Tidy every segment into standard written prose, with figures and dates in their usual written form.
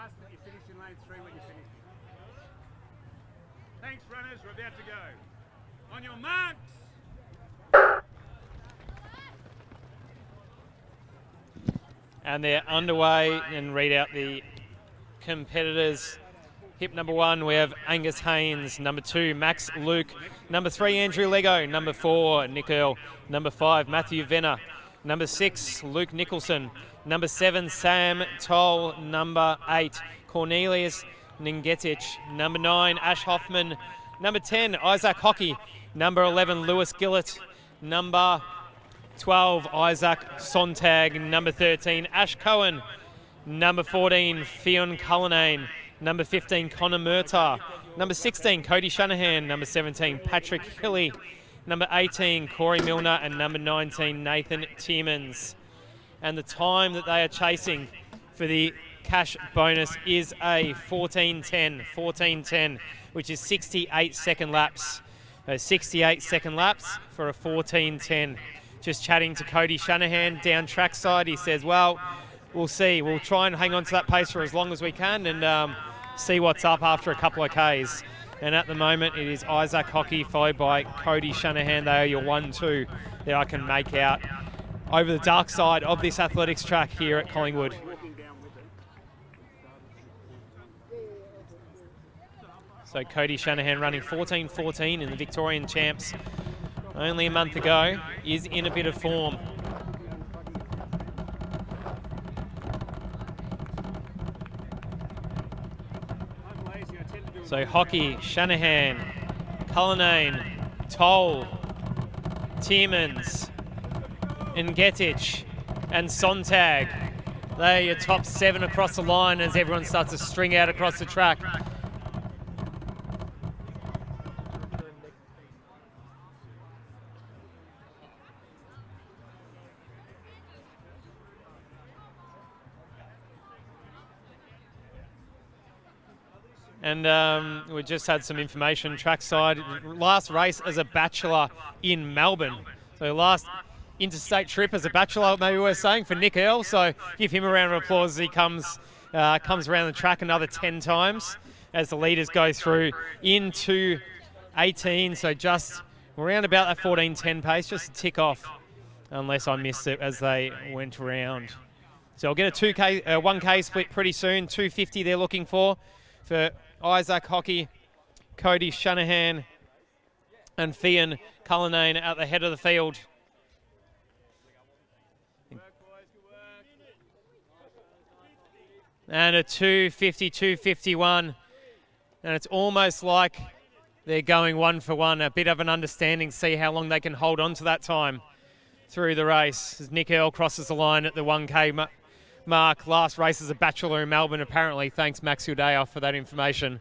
trust that you finish in lane 3 when you finish. Thanks, runners. We're about to go. On your marks. And they're underway, and read out the competitors. Hip number 1, we have Angus Haynes. Number 2, Max Luke. Number 3, Andrew Lego. Number 4, Nick Earl. Number 5, Matthew Venner. Number 6, Luke Nicholson. Number 7, Sam Toll. Number 8, Cornelius Ningetic. Number 9, Ash Hoffman. Number 10, Isaac Hockey. Number 11, Lewis Gillett. Number 12, Isaac Sontag. Number 13, Ash Cohen. Number 14, Fionn Cullinane. Number 15, Connor Murtagh. Number 16, Cody Shanahan. Number 17, Patrick Hilly. Number 18, Corey Milner. And number 19, Nathan Timmins. And the time that they are chasing for the cash bonus is a 14:10, which is 68-second laps. 68-second laps for a 14:10. Just chatting to Cody Shanahan down trackside. He says, well, we'll see. We'll try and hang on to that pace for as long as we can and see what's up after a couple of Ks. And at the moment, it is Isaac Hockey followed by Cody Shanahan. They are your 1-2 that I can make out over the dark side of this athletics track here at Collingwood. So Cody Shanahan running 14:14 in the Victorian Champs only a month ago, is in a bit of form. So Hockey, Shanahan, Cullinane, Toll, Timmins, Ngetic and Sontag. They are your top 7 across the line as everyone starts to string out across the track. And we just had some information trackside. Last race as a bachelor in Melbourne. So last interstate trip as a bachelor, maybe we're saying, for Nick Earl. So give him a round of applause as he comes around the track another 10 times as the leaders go through into 18. So just around about that 14:10 pace, just a tick off, unless I missed it as they went round. So I'll get a 1K split pretty soon. 250 they're looking for Isaac Hockey, Cody Shanahan and Fionn Cullinane at the head of the field. And a 250, 251. And it's almost like they're going 1 for 1. A bit of an understanding, see how long they can hold on to that time through the race. As Nick Earl crosses the line at the 1K mark. Last race as a bachelor in Melbourne, apparently. Thanks, Max Udaya, for that information.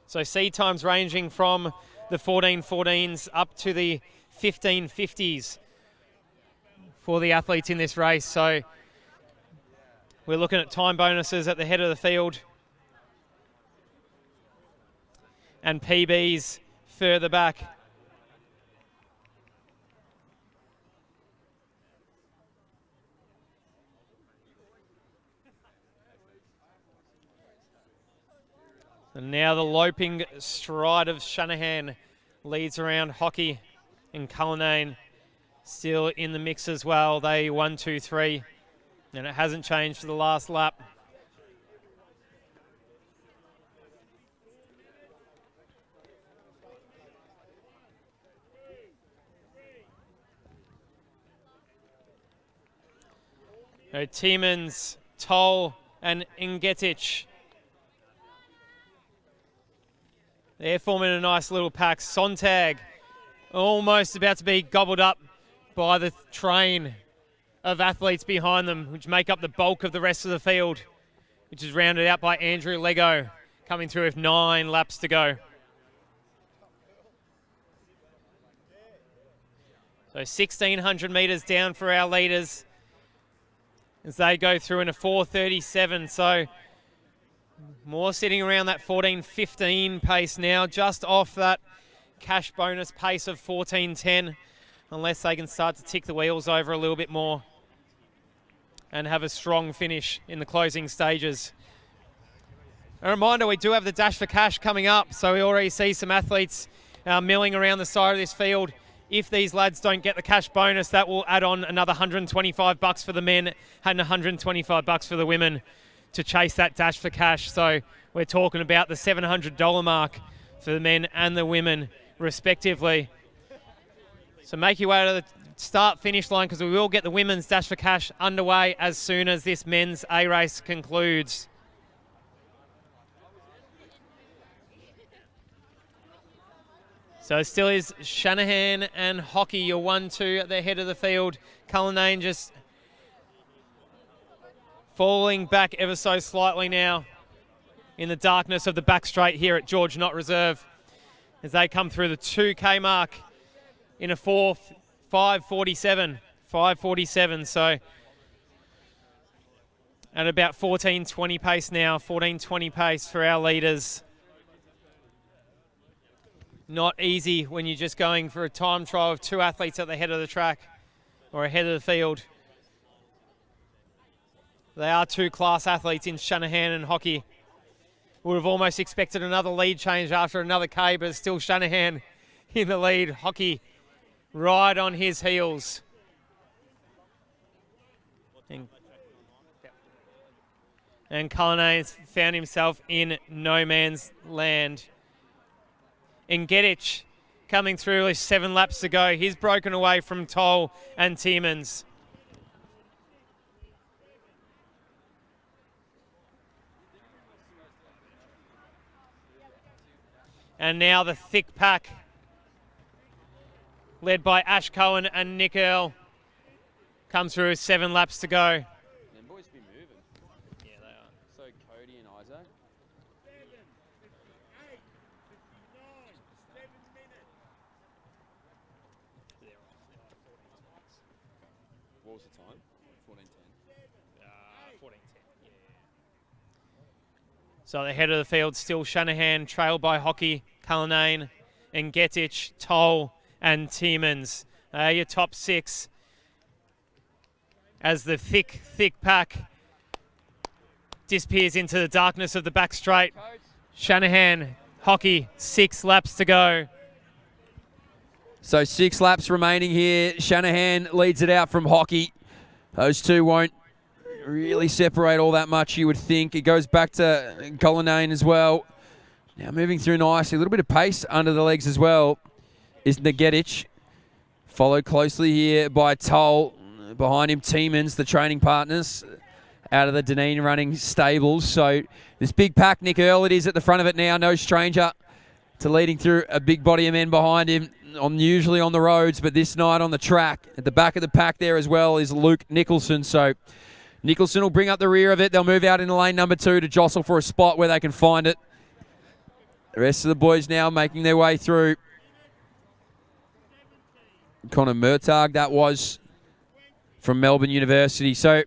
So seed times ranging from the 14:14s up to the 15:50s for the athletes in this race. So we're looking at time bonuses at the head of the field and PBs further back. And now the loping stride of Shanahan leads around Hockey and Cullinane still in the mix as well. They 1, 2, 3, and it hasn't changed for the last lap. So Timmins, Toll and Ngetic. They're forming a nice little pack. Sontag almost about to be gobbled up by the train of athletes behind them, which make up the bulk of the rest of the field, which is rounded out by Andrew Lego, coming through with 9 laps to go. So 1,600 metres down for our leaders as they go through in a 4:37. So more sitting around that 14:15 pace now, just off that cash bonus pace of 14:10, unless they can start to tick the wheels over a little bit more. and have a strong finish in the closing stages. A reminder, we do have the Dash for Cash coming up, so we already see some athletes milling around the side of this field. If these lads don't get the cash bonus, that will add on another $125 for the men and $125 for the women to chase that Dash for Cash. So we're talking about the $700 mark for the men and the women, respectively. So make your way to the start-finish line, because we will get the women's Dash for Cash underway as soon as this men's A-race concludes. So it still is Shanahan and Hockey, your 1-2 at the head of the field. Cullinane just falling back ever so slightly now in the darkness of the back straight here at George Knott Reserve as they come through the 2K mark in a 5:47. So at about 14:20 pace now, 14:20 pace for our leaders. Not easy when you're just going for a time trial of two athletes at the head of the track or ahead of the field. They are two class athletes in Shanahan and Hockey. Would have almost expected another lead change after another K, but it's still Shanahan in the lead. Hockey right on his heels. And Cullinane found himself in no man's land. And Gedich coming through with 7 laps to go. He's broken away from Toll and Tiemens. And now the thick pack, led by Ash Cohen and Nick Earl, comes through with 7 laps to go. Them boys be moving. Yeah, they are. So Cody and Isaac. What was the time? 14:10. 14:10. Yeah. So the head of the field still Shanahan, trailed by Hockey, Cullinane, and Getich, Toll, and Tiemens. Your top 6 as the thick pack disappears into the darkness of the back straight. Shanahan, Hockey, 6 laps to go. So 6 laps remaining here. Shanahan leads it out from Hockey. Those two won't really separate all that much, you would think. It goes back to Cullinane as well. Now moving through nicely. A little bit of pace under the legs as well is Nagedich. Followed closely here by Toll. Behind him, Tiemens, the training partners, out of the Deneen running stables. So this big pack, Nick Earl, it is at the front of it now. No stranger to leading through a big body of men behind him, usually on the roads, but this night on the track. At the back of the pack there as well is Luke Nicholson. So Nicholson will bring up the rear of it. They'll move out into lane number 2 to jostle for a spot where they can find it. The rest of the boys now making their way through. Connor Murtagh, that was from Melbourne University. So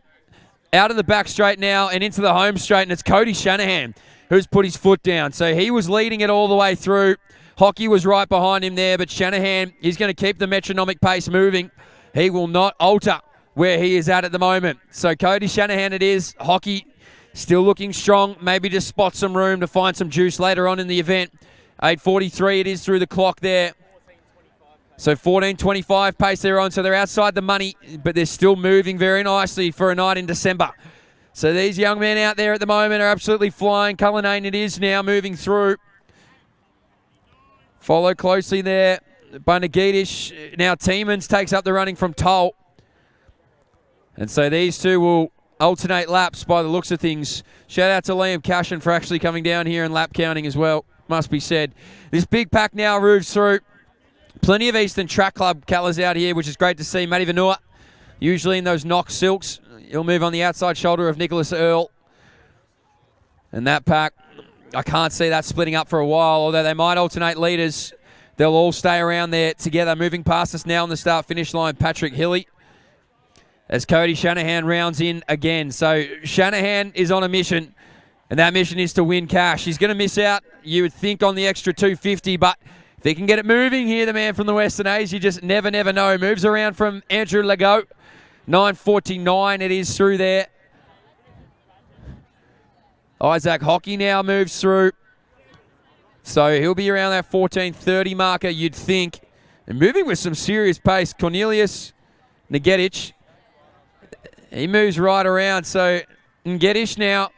out of the back straight now and into the home straight, and it's Cody Shanahan who's put his foot down. So he was leading it all the way through. Hockey was right behind him there, but Shanahan, he's going to keep the metronomic pace moving. He will not alter where he is at the moment. So Cody Shanahan it is. Hockey still looking strong. Maybe just spot some room to find some juice later on in the event. 8:43 it is through the clock there. So 14:25 pace they're on. So they're outside the money, but they're still moving very nicely for a night in December. So these young men out there at the moment are absolutely flying. Cullinane it is now moving through. Follow closely there by Nagedish. Now Tiemens takes up the running from Toll. And so these two will alternate laps by the looks of things. Shout out to Liam Cashin for actually coming down here and lap counting as well, must be said. This big pack now moves through. Plenty of Eastern Track Club colours out here, which is great to see. Matty Vanua, usually in those Knox silks. He'll move on the outside shoulder of Nicholas Earl. And that pack, I can't see that splitting up for a while, although they might alternate leaders. They'll all stay around there together. Moving past us now on the start-finish line, Patrick Hilly, as Cody Shanahan rounds in again. So Shanahan is on a mission, and that mission is to win cash. He's going to miss out, you would think, on the extra $250, but if he can get it moving here, the man from the Western A's, you just never know. Moves around from Andrew Legault 9:49 it is through there. Isaac Hockey now moves through. So he'll be around that 14:30 marker, you'd think. And moving with some serious pace. Cornelius Ngetic, he moves right around. So Ngetic now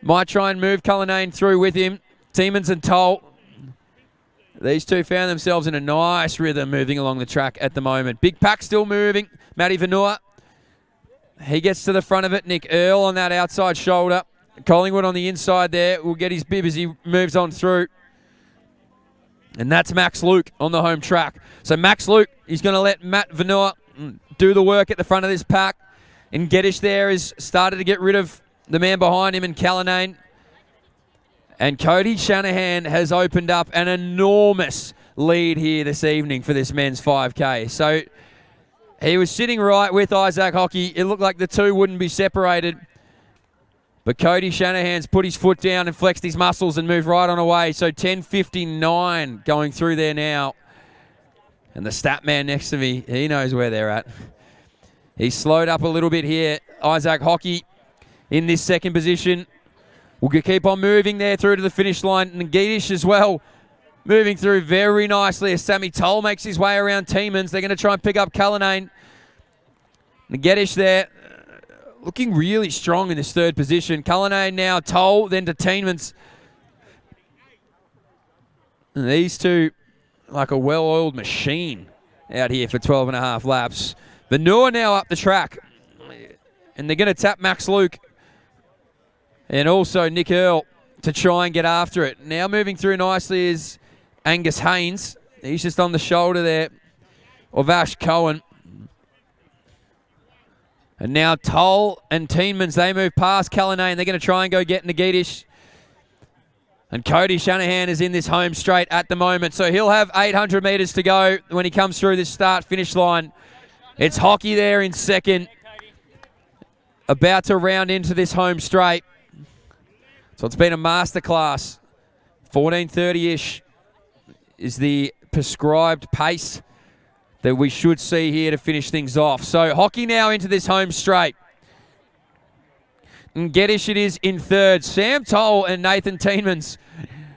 might try and move Cullinane through with him. Tiemans and Toll. These two found themselves in a nice rhythm moving along the track at the moment. Big Pack still moving. Matty Vanua. He gets to the front of it. Nick Earl on that outside shoulder. Collingwood on the inside there will get his bib as he moves on through. And that's Max Luke on the home track. So Max Luke, he's going to let Matt Vanua do the work at the front of this pack. And Geddish there has started to get rid of the man behind him in Cullinane. And Cody Shanahan has opened up an enormous lead here this evening for this men's 5K. So he was sitting right with Isaac Hockey. It looked like the two wouldn't be separated. But Cody Shanahan's put his foot down and flexed his muscles and moved right on away. So 10:59 going through there now. And the stat man next to me, he knows where they're at. He's slowed up a little bit here. Isaac Hockey in this second position. We'll keep on moving there through to the finish line. And Ngetic as well, moving through very nicely as Sammy Toll makes his way around Tiemans. They're going to try and pick up Cullinane. Ngetic there, looking really strong in this third position. Cullinane now, Toll, then to Tiemans. And these two, like a well-oiled machine out here for 12.5 laps. Vanua now up the track. And they're going to tap Max Luke. And also Nick Earl to try and get after it. Now moving through nicely is Angus Haynes. He's just on the shoulder there of Ash Cohen. And now Toll and Tiemans, they move past Cullinane. They're going to try and go get Ngetic. And Cody Shanahan is in this home straight at the moment. So he'll have 800 metres to go when he comes through this start-finish line. It's Hockey there in second. About to round into this home straight. So it's been a masterclass. 14:30-ish is the prescribed pace that we should see here to finish things off. So Hockey now into this home straight. And Geddish it is in third. Sam Toll and Nathan Tiemans.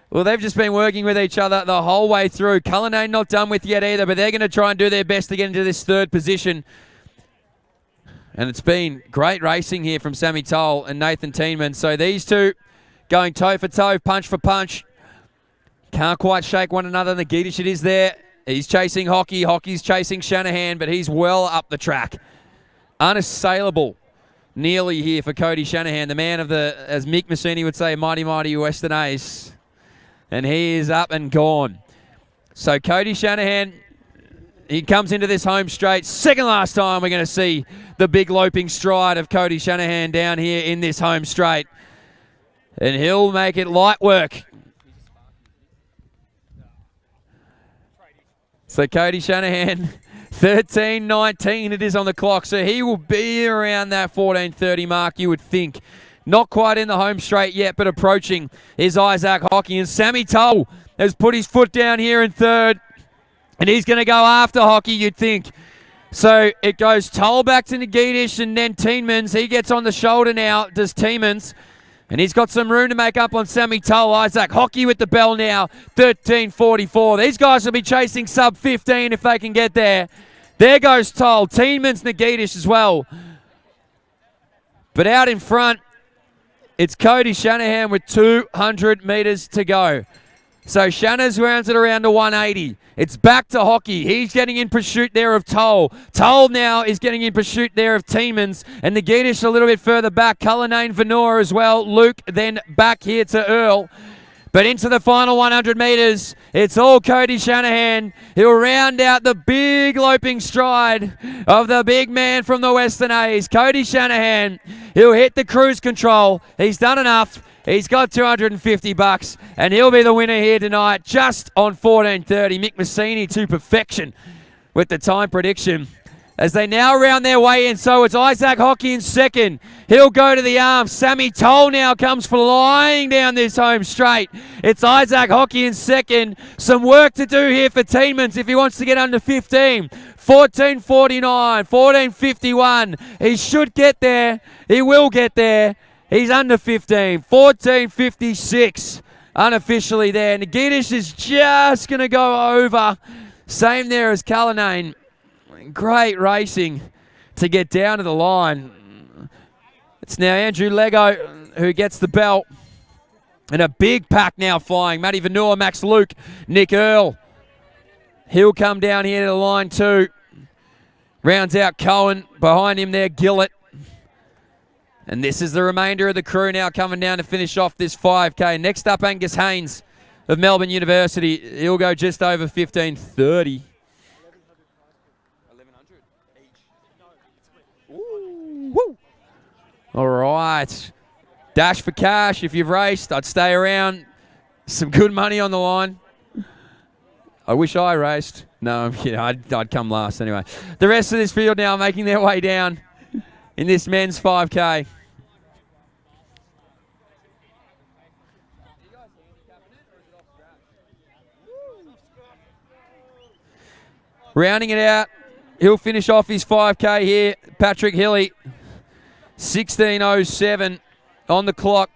Well, they've just been working with each other the whole way through. Cullinane not done with yet either, but they're going to try and do their best to get into this third position. And it's been great racing here from Sammy Toll and Nathan Tiemans. So these two going toe for toe, punch for punch. Can't quite shake one another. Ngetic it is there. He's chasing Hockey. Hockey's chasing Shanahan, but he's well up the track. Unassailable nearly here for Cody Shanahan, the man of the, as Mick Messini would say, mighty, mighty Western Ace. And he is up and gone. So Cody Shanahan, he comes into this home straight. Second last time we're going to see the big loping stride of Cody Shanahan down here in this home straight. And he'll make it light work. So Cody Shanahan, 13:19 it is on the clock. So he will be around that 14:30 mark, you would think. Not quite in the home straight yet, but approaching is Isaac Hockey. And Sammy Toll has put his foot down here in third. And he's going to go after Hockey, you'd think. So it goes Toll back to Ngetic and then Tiemans. He gets on the shoulder now, does Tiemans. And he's got some room to make up on Sammy Toll. Isaac Hockey with the bell now, 13:44. These guys will be chasing sub 15 if they can get there. There goes Toll. Tiemans, Ngetic as well. But out in front, it's Cody Shanahan with 200 metres to go. So Shanners rounds it around to 180. It's back to Hockey. He's getting in pursuit there of Toll. Toll now is getting in pursuit there of Tiemans. And Ngetic a little bit further back. Cullinane, Vanua as well. Luke then back here to Earl. But into the final 100 metres, it's all Cody Shanahan. He'll round out the big loping stride of the big man from the Western A's. Cody Shanahan, he'll hit the cruise control. He's done enough. He's got $250, and he'll be the winner here tonight, just on 14:30. Mick Messini to perfection with the time prediction. as they now round their way in. So it's Isaac Hockey in second. He'll go to the arm. Sammy Toll now comes flying down this home straight. It's Isaac Hockey in second. Some work to do here for Tiemans if he wants to get under 15. 14.49, 14.51. He should get there. He will get there. He's under 15. 14.56 unofficially there. Nagitish is just going to go over. Same there as Cullinane. Great racing to get down to the line. It's now Andrew Lego who gets the belt. And a big pack now flying. Matty Vanua, Max Luke, Nick Earl. He'll come down here to the line too. Rounds out Cohen. Behind him there, Gillett. And this is the remainder of the crew now coming down to finish off this 5K. Next up, Angus Haynes of Melbourne University. He'll go just over 15.30. Woo. All right. Dash for cash. If you've raced, I'd stay around. Some good money on the line. I wish I raced. No, I'm kidding. I'd come last anyway. The rest of this field now making their way down in this men's 5K. Rounding it out. He'll finish off his 5K here. Patrick Hilly, 16.07 on the clock.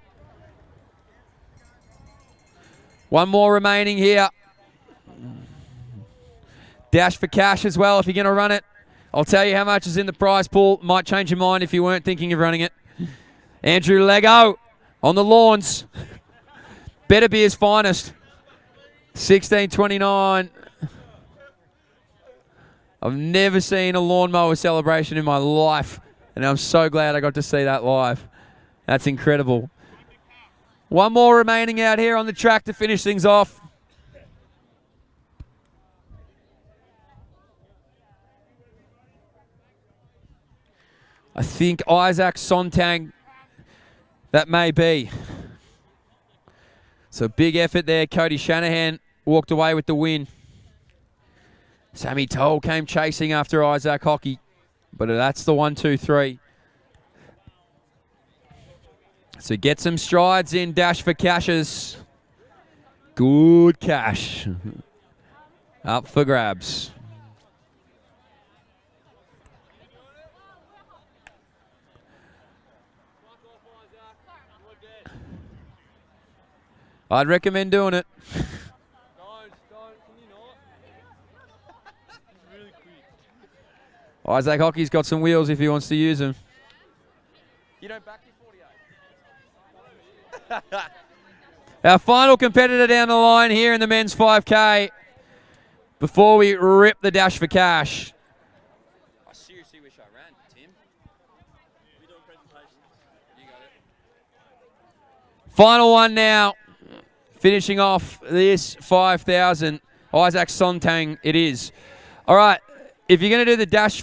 One more remaining here. Dash for cash as well if you're going to run it. I'll tell you how much is in the prize pool. Might change your mind if you weren't thinking of running it. Andrew Lego on the lawns. Better be his finest. 16.29. I've never seen a lawnmower celebration in my life, and I'm so glad I got to see that live. That's incredible. One more remaining out here on the track to finish things off. I think Isaac Sontag, that may be. So big effort there. Cody Shanahan walked away with the win. Sammy Toll came chasing after Isaac Hockey, but that's the 1, 2, 3. So get some strides in, dash for cashes. Good cash. Up for grabs. I'd recommend doing it. Isaac Hockey's got some wheels if he wants to use them. You don't back your 48. Our final competitor down the line here in the men's 5K before we rip the dash for cash. I seriously wish I ran, Tim. We're doing presentations. You got it. Final one now. Finishing off this 5,000. Isaac Sontang it is. All right. If you're going to do the dash